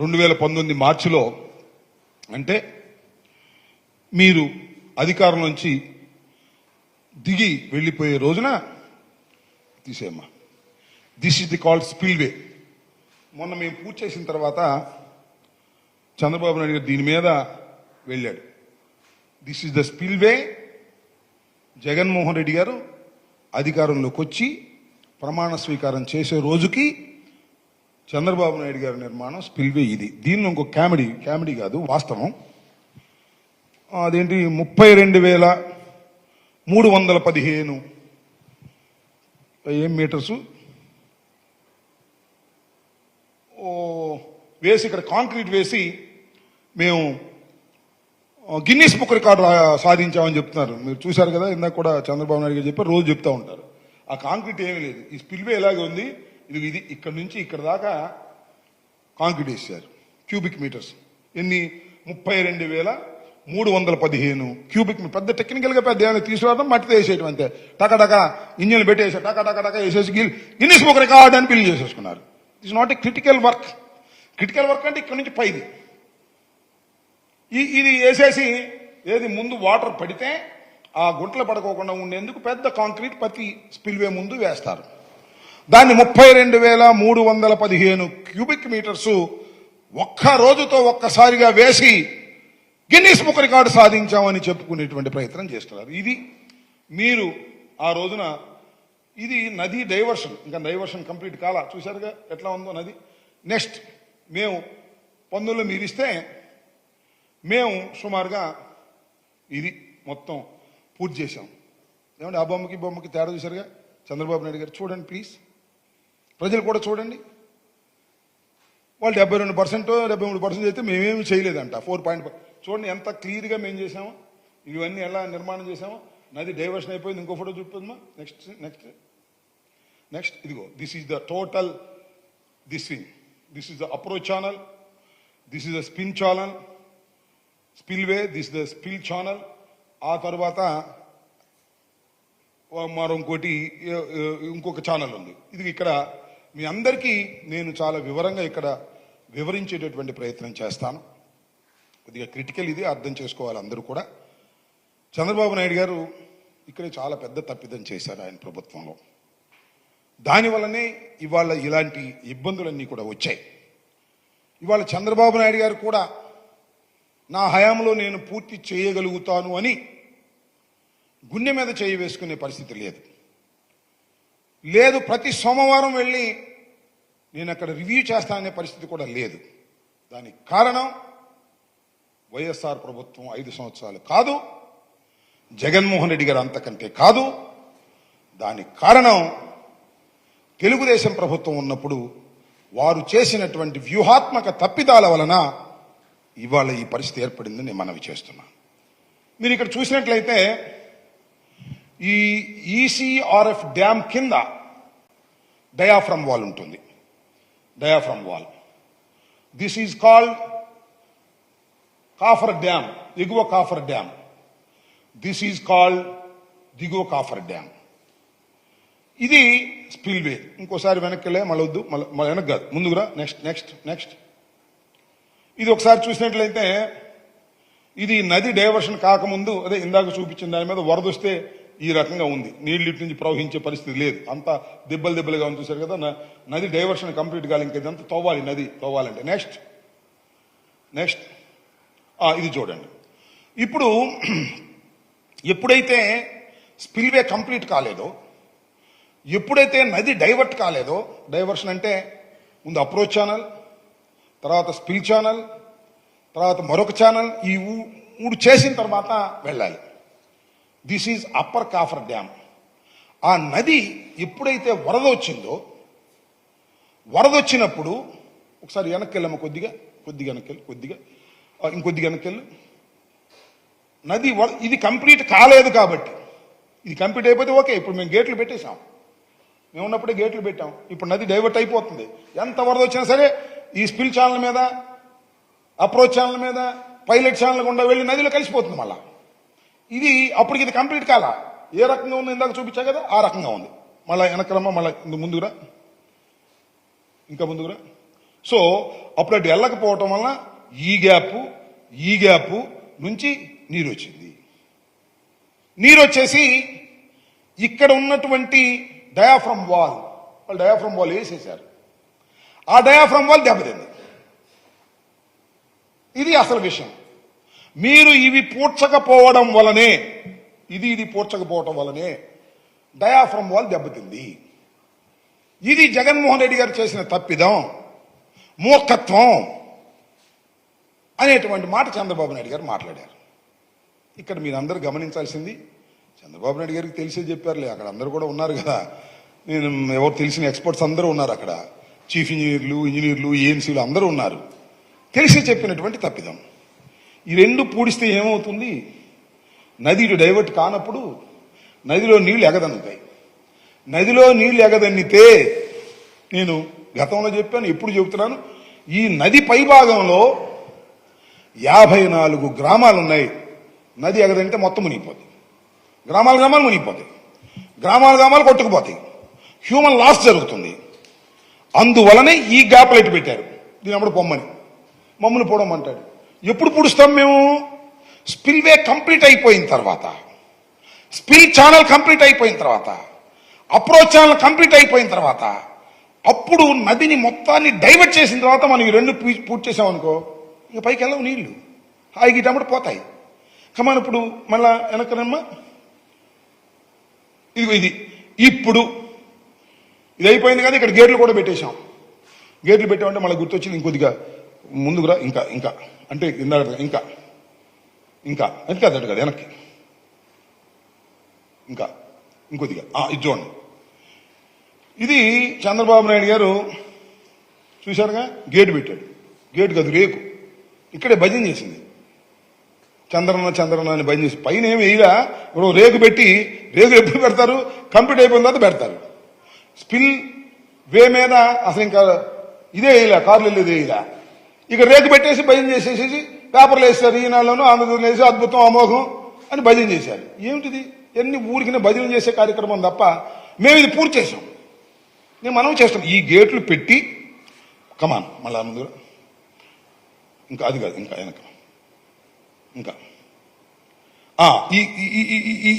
2019 మార్చిలో, అంటే మీరు అధికారం నుంచి దిగి వెళ్ళిపోయే రోజున తీసేయమ్మా. This is the called spillway. మొన్న మేము పూర్తి చేసిన తర్వాత చంద్రబాబు నాయుడు గారు దీని మీద వెళ్ళాడు. This is the spillway. Jaganmohan Reddy గారు అధికారంలోకి వచ్చి ప్రమాణ స్వీకారం చేసే రోజుకి చంద్రబాబు నాయుడు గారి నిర్మాణం స్పిల్వే ఇది. దీన్ని ఇంకో కామెడీ కాదు, వాస్తవం. అదేంటి 32,315 ఏం మీటర్సు వేసి, ఇక్కడ కాంక్రీట్ వేసి మేము గిన్నీస్ బుక్ రికార్డు సాధించామని చెప్తున్నారు. మీరు చూశారు కదా, ఇందాక కూడా చంద్రబాబు నాయుడు గారు చెప్పారు, రోజు చెప్తా ఉంటారు. ఆ కాంక్రీట్ ఏమీ లేదు. ఈ స్పిల్వే ఎలాగే ఉంది, ఇది ఇక్కడ నుంచి ఇక్కడ దాకా కాంక్రీట్ వేసారు. క్యూబిక్ మీటర్స్ ఎన్ని? 32,315 క్యూబిక్ మీటర్. పెద్ద టెక్నికల్ గా పెద్ద తీసుకురావడం, మట్టితో వేసేయడం అంతే. టక ఇంజిన్లు పెట్టేసారు, టక వేసేసి గిన్నీస్ బుక్ రికార్డ్ అని బిల్ చేసేసుకున్నారు. It's not a critical work. Critical work అంటే ఇక్కడ నుంచి పైది. ఇది వేసేసి ఏది ముందు వాటర్ పడితే ఆ గుంటలు పడుకోకుండా ఉండేందుకు పెద్ద కాంక్రీట్ ప్రతి స్పిల్వే ముందు వేస్తారు. దాన్ని 32,315 క్యూబిక్ మీటర్స్ ఒక్క రోజుతో ఒక్కసారిగా వేసి గిన్నీస్ బుక్ రికార్డు సాధించామని చెప్పుకునేటువంటి ప్రయత్నం చేస్తున్నారు. ఇది మీరు ఆ రోజున, ఇది నది డైవర్షన్. ఇంకా డైవర్షన్ కంప్లీట్ కాలా, చూశారుగా ఎట్లా ఉందో నది. నెక్స్ట్ మేము పన్నులు మీరిస్తే మేము సుమారుగా ఇది మొత్తం పూర్తి చేశాం. ఏమంటే ఆ బొమ్మకి తేడా చూశారుగా. చంద్రబాబు నాయుడు గారు చూడండి ప్లీజ్, ప్రజలు కూడా చూడండి. వాళ్ళు 72%, 73% అయితే మేమేమి చేయలేదంట. 4 చూడండి ఎంత క్లియర్గా మేము చేసామో. ఇవన్నీ ఎలా నిర్మాణం చేసామో. నది డైవర్షన్ అయిపోయింది. ఇంకో ఫోటో చూపుతుందమ్మా. నెక్స్ట్ ఇదిగో, this is the total this is the approach channel, this is the spin channel, spillway, this the spill channel. ఆ తర్వాత మరో ఇంకొక ఛానల్ ఉంది. ఇది ఇక్కడ మీ అందరికీ నేను చాలా వివరంగా ఇక్కడ వివరించేటటువంటి ప్రయత్నం చేస్తాను. కొద్దిగా క్రిటికల్, ఇది అర్థం చేసుకోవాలి అందరూ కూడా. చంద్రబాబు నాయుడు గారు ఇక్కడ చాలా పెద్ద తప్పిదం చేశారు ఆయన ప్రభుత్వంలో. దానివల్లనే ఇవాళ ఇలాంటి ఇబ్బందులన్నీ కూడా వచ్చాయి. ఇవాళ చంద్రబాబు నాయుడు గారు కూడా నా హయాంలో నేను పూర్తి చేయగలుగుతాను అని గుండె మీద చేయి వేసుకునే పరిస్థితి లేదు. ప్రతి సోమవారం వెళ్ళి నేను అక్కడ రివ్యూ చేస్తాననే పరిస్థితి కూడా లేదు. దానికి కారణం వైఎస్ఆర్ ప్రభుత్వం 5 సంవత్సరాలు కాదు, జగన్మోహన్ రెడ్డి గారు అంతకంటే కాదు. దానికి కారణం తెలుగుదేశం ప్రభుత్వం ఉన్నప్పుడు వారు చేసినటువంటి వ్యూహాత్మక తప్పిదాల వలన ఇవాళ ఈ పరిస్థితి ఏర్పడిందని నేను మనవి చేస్తున్నాను. మీరు ఇక్కడ చూసినట్లయితే ఈ ఈసీఆర్ఎఫ్ డ్యామ్ కింద డయాఫ్రమ్ వాల్ ఉంటుంది. Diaphragm wall, this is called coffer dam, ఎగువ coffer dam. This is called దిగువ కాఫర్ డ్యామ్. ఇది స్పిల్వే. ఇంకోసారి వెనక్కి వెళ్ళే, మళ్ళీ వద్దు, మళ్ళీ వెనక్కి కాదు, ముందుకురా. నెక్స్ట్ ఇది ఒకసారి చూసినట్లయితే ఇది నది డైవర్షన్ కాకముందు, అదే ఇందాక చూపించిన దాని మీద వరద వస్తే ఈ రకంగా ఉంది. నీళ్ళు ఇటు నుంచి ప్రవహించే పరిస్థితి లేదు, అంతా దెబ్బలుగా ఉంది. చూసారు కదా, నది డైవర్షన్ కంప్లీట్ కావాలి. ఇంకా ఇదంతా తవ్వాలి, నది తవ్వాలంటే. నెక్స్ట్ ఇది చూడండి. ఇప్పుడు ఎప్పుడైతే స్పిల్వే కంప్లీట్ కాలేదో, ఎప్పుడైతే నది డైవర్ట్ కాలేదో, డైవర్షన్ అంటే ముందు అప్రోచ్ ఛానల్, తర్వాత స్పిల్ ఛానల్, తర్వాత మరొక ఛానల్, ఈ 3 చేసిన తర్వాత వెళ్ళాలి. This is upper coffer dam. ఆ నది ఎప్పుడైతే వరద వచ్చిందో, వరద వచ్చినప్పుడు ఒకసారి వెనక్కి వెళ్ళాము, కొద్దిగా ఇంకొద్దిగా వెనక్కి. నది ఇది కంప్లీట్ కాలేదు కాబట్టి, ఇది కంప్లీట్ అయిపోతే ఓకే. ఇప్పుడు మేము గేట్లు పెట్టేశాం, మేము ఉన్నప్పుడే గేట్లు పెట్టాం. ఇప్పుడు నది డైవర్ట్ అయిపోతుంది. ఎంత వరద వచ్చినా సరే ఈ స్పిల్ ఛానల్ మీద, అప్రోచ్ ఛానల్ మీద, పైలట్ ఛానల్ గుండా వెళ్ళి నదిలో కలిసిపోతుంది మళ్ళా. ఇది అప్పటికి ఇది కంప్లీట్ కాలా. ఏ రకంగా ఉంది ఇందాక చూపించా కదా, ఆ రకంగా ఉంది. మళ్ళీ వెనక్రమ్మ, మళ్ళీ ముందుకురా, ఇంకా ముందుకురా. సో అప్పుడు అటు వెళ్ళకపోవటం వలన ఈ గ్యాప్ నుంచి నీరు వచ్చింది. నీరు వచ్చేసి ఇక్కడ ఉన్నటువంటి డయాఫ్రమ్ వాల్, వాళ్ళు డయాఫ్రమ్ వాల్ వేసేశారు. ఆ డయాఫ్రమ్ వాల్ దెబ్బతింది. ఇది అసలు విషయం. మీరు ఇవి పూడ్చకపోవడం వలనే, ఇది పూడ్చకపోవడం వలనే డయాఫ్రమ్ వాల్ దెబ్బతింది. ఇది జగన్మోహన్ రెడ్డి గారు చేసిన తప్పిదం, మూర్ఖత్వం అనేటువంటి మాట చంద్రబాబు నాయుడు గారు మాట్లాడారు. ఇక్కడ మీరందరూ గమనించాల్సింది, చంద్రబాబు నాయుడు గారికి తెలిసే చెప్పారులే, అక్కడ అందరూ కూడా ఉన్నారు కదా, నేను ఎవరు తెలిసిన ఎక్స్పర్ట్స్ అందరూ ఉన్నారు అక్కడ, చీఫ్ ఇంజనీర్లు ఏఎన్సీలు అందరూ ఉన్నారు. తెలిసి చెప్పినటువంటి తప్పిదం. ఈ రెండు పూడిస్తే ఏమవుతుంది? నది ఇటు డైవర్ట్ కానప్పుడు నదిలో నీళ్లు ఎగదన్నుతాయి. నదిలో నీళ్లు ఎగదన్నితే, నేను గతంలో చెప్పాను, ఎప్పుడు చెబుతున్నాను, ఈ నది పైభాగంలో 54 గ్రామాలు ఉన్నాయి. నది ఎగదంటే మొత్తం మునిగిపోతాయి. గ్రామాలు మునిగిపోతాయి. గ్రామాలు కొట్టుకుపోతాయి. హ్యూమన్ లాస్ జరుగుతుంది. అందువలనే ఈ గ్యాప్ లైట్ పెట్టారు. దీని అప్పుడు పొమ్మని మమ్మల్ని పోవడమంటాడు. ఎప్పుడు పుడుస్తాం మేము? స్పిల్వే కంప్లీట్ అయిపోయిన తర్వాత, స్పిల్ ఛానల్ కంప్లీట్ అయిపోయిన తర్వాత, అప్రోచ్ ఛానల్ కంప్లీట్ అయిపోయిన తర్వాత, అప్పుడు నదిని మొత్తాన్ని డైవర్ట్ చేసిన తర్వాత మనం ఈ రెండు పూర్తి చేసామనుకో, ఇక పైకి వెళ్ళవు నీళ్లు, హాయిగా ఇటప్పుడు పోతాయి. కమాన్ ఇప్పుడు మళ్ళా వెనకనమ్మా, ఇది ఇప్పుడు ఇది అయిపోయింది కదా, ఇక్కడ గేట్లు కూడా పెట్టేశాం. గేట్లు పెట్టామంటే మళ్ళీ గుర్తొచ్చింది, ఇంకొద్దిగా ముందుకురా, ఇంకా అంటే ఇంకా అదడు కదా వెనక్కి, ఇంకొద్దిగా ఇది చూడండి. ఇది చంద్రబాబు నాయుడు గారు చూశారుగా, గేటు పెట్టాడు. గేటు కాదు, రేకు. ఇక్కడే భజన చేసింది, చంద్రన్న అని భజన చేసి. పైన ఏమి వేయగా ఇప్పుడు రేకు పెట్టి, రేకు ఎప్పుడు పెడతారు? కంప్లీట్ అయిపోయిన తర్వాత పెడతారు. స్పిల్ వే మీద అసలు ఇంకా ఇదే వేయలే, కార్లు వెళ్ళేది వేయలే. ఇక రేకు పెట్టేసి భజన చేసేసి పేపర్లు వేస్తారు. ఈనాడులోనూ ఆంధ్రజ్యోతిలో వేసి అద్భుతం అమోఘం అని భజన చేశారు. ఏమిటిది? ఎన్ని ఊరికి భజన చేసే కార్యక్రమం తప్ప మేము ఇది పూర్తి చేసాం. మనం చేస్తాం. ఈ గేట్లు పెట్టి కమాన్ మళ్ళా ముందు ఇంకా అది కాదు, ఇంకా వెనక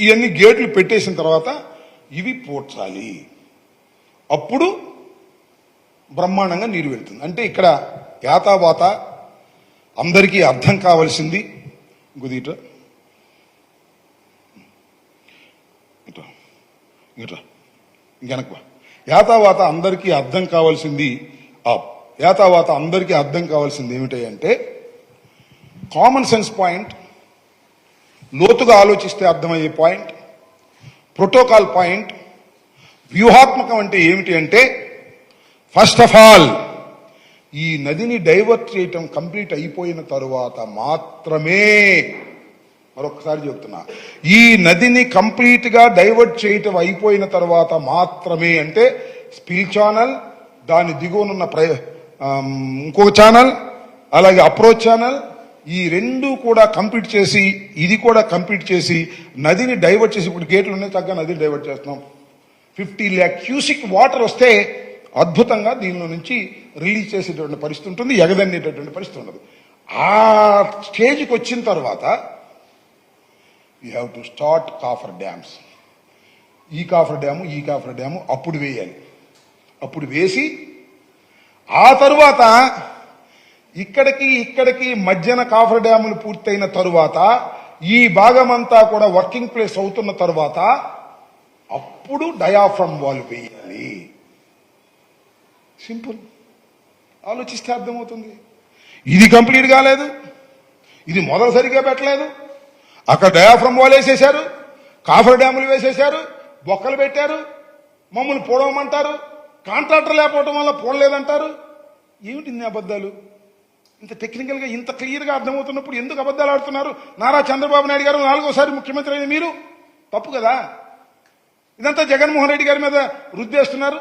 ఇవన్నీ గేట్లు పెట్టేసిన తర్వాత ఇవి పూడ్చాలి. అప్పుడు బ్రహ్మాండంగా నీరు వెళ్తుంది. అంటే ఇక్కడ యాతావాత అందరికీ అర్థం కావలసింది, ఇంకొద్దిట ఇంకెనక యాతావాత అందరికీ అర్థం కావాల్సింది ఏమిటంటే కామన్ సెన్స్ పాయింట్, లోతుగా ఆలోచిస్తే అర్థమయ్యే పాయింట్, ప్రోటోకాల్ పాయింట్, వ్యూహాత్మకం అంటే ఏమిటి అంటే, ఫస్ట్ ఆఫ్ ఆల్ ఈ నదిని డైవర్ట్ చేయటం కంప్లీట్ అయిపోయిన తరువాత మాత్రమే, మరొకసారి చెప్తున్నా, ఈ నదిని కంప్లీట్ గా డైవర్ట్ చేయటం అయిపోయిన తర్వాత మాత్రమే, అంటే స్పిల్ ఛానల్, దాని దిగువనున్న ఇంకొక ఛానల్, అలాగే అప్రోచ్ ఛానల్, ఈ రెండు కూడా కంప్లీట్ చేసి, ఇది కూడా కంప్లీట్ చేసి నదిని డైవర్ట్ చేసి, ఇప్పుడు గేట్లు ఉన్నాయి చక్కగా నదిని డైవర్ట్ చేస్తున్నాం. 50 lakh క్యూసిక్ వాటర్ వస్తే అద్భుతంగా దీనిలో నుంచి రిలీజ్ చేసేటువంటి పరిస్థితి ఉంటుంది, ఎగదన్నేటటువంటి పరిస్థితి ఉండదు. ఆ స్టేజ్కి వచ్చిన తర్వాత you have to start coffer dams. ఈ కాఫర్ డ్యాము అప్పుడు వేయాలి. అప్పుడు వేసి ఆ తరువాత ఇక్కడికి మధ్యన కాఫర్ డ్యాములు పూర్తయిన తరువాత ఈ భాగమంతా కూడా వర్కింగ్ ప్లేస్ అవుతున్న తరువాత అప్పుడు డయాఫ్రమ్ వాల్ వేయాలి. సింపుల్. ఆలోచిస్తే అర్థమవుతుంది. ఇది కంప్లీట్ కాలేదు, ఇది మొదలు సరిగా పెట్టలేదు. అక్కడ డయాఫ్రమ్ వాల్ వేసేశారు, కాఫర్ డ్యాములు వేసేశారు, బొక్కలు పెట్టారు, మమ్మల్ని పోవడమంటారు, కాంట్రాక్టర్ లేకపోవడం వల్ల పోడలేదంటారు. ఏమిటి ఇన్ని అబద్ధాలు? ఇంత టెక్నికల్ గా ఇంత క్లియర్ గా అర్థమవుతున్నప్పుడు ఎందుకు అబద్ధాలు ఆడుతున్నారు? నారా చంద్రబాబు నాయుడు గారు 4వ సారి ముఖ్యమంత్రి అయిన మీరు తప్పు కదా. ఇదంతా జగన్మోహన్ రెడ్డి గారి మీద రుద్దేస్తున్నారు.